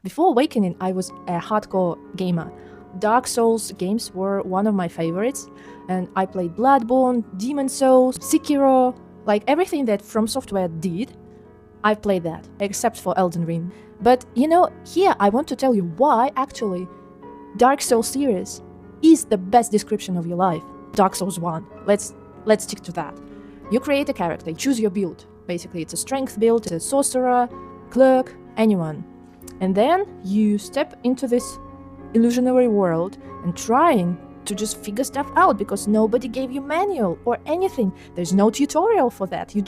Before Awakening, I was a hardcore gamer. Dark Souls games were one of my favorites, and I played Bloodborne, Demon's Souls, Sekiro, like everything that From Software did, I played that, except for Elden Ring. But here I want to tell you why actually Dark Souls series is the best description of your life. Dark Souls 1, let's stick to that. You create a character, you choose your build. Basically, it's a strength build, a sorcerer, clerk, anyone. And then you step into this illusionary world and trying to just figure stuff out because nobody gave you manual or anything. There's no tutorial for that. You're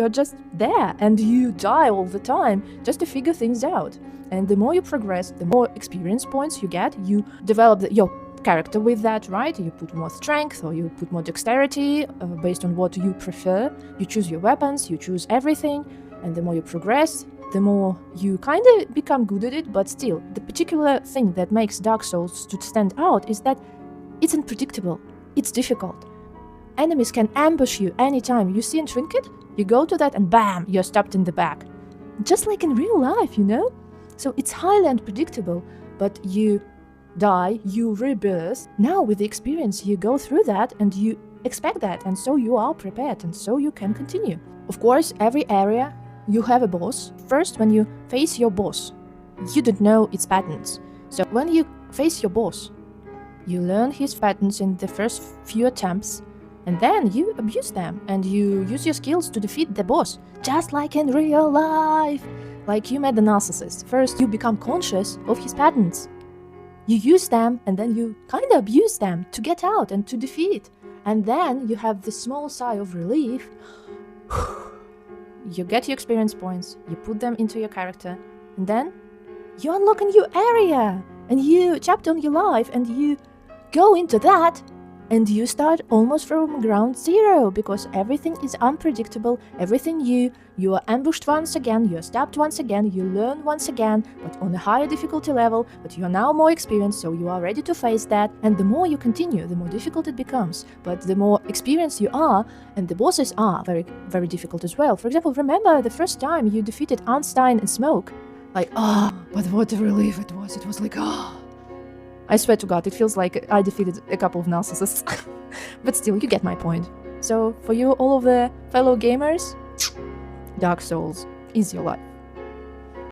just there and you die all the time just to figure things out. And the more you progress, the more experience points you get. You develop your character with that, right? You put more strength or you put more dexterity based on what you prefer. You choose your weapons, you choose everything, and the more you progress, the more you kind of become good at it. But still, the particular thing that makes Dark Souls to stand out is that it's unpredictable. It's difficult. Enemies can ambush you anytime. You see a trinket, you go to that and bam, you're stabbed in the back. Just like in real life, So it's highly unpredictable, but you die, you rebirth. Now with the experience, you go through that and you expect that, and so you are prepared, and so you can continue. Of course, every area you have a boss. First, when you face your boss, you don't know its patterns. So when you face your boss, you learn his patterns in the first few attempts, and then you abuse them, and you use your skills to defeat the boss, just like in real life. Like you met the narcissist. First, you become conscious of his patterns. You use them, and then you kind of abuse them to get out and to defeat. And then you have this small sigh of relief. You get your experience points, you put them into your character, and then you unlock a new area, and you chapter on your life, and you go into that, and you start almost from ground zero, because everything is unpredictable, everything new. You are ambushed once again, you are stabbed once again, you learn once again, but on a higher difficulty level, but you are now more experienced, so you are ready to face that, and the more you continue, the more difficult it becomes. But the more experienced you are, and the bosses are very, very difficult as well. For example, remember the first time you defeated Arnstein and Smoke? Like, but what a relief it was. It was like, I swear to God, it feels like I defeated a couple of narcissists. But still, you get my point. So, for you, all of the fellow gamers, Dark Souls is your life.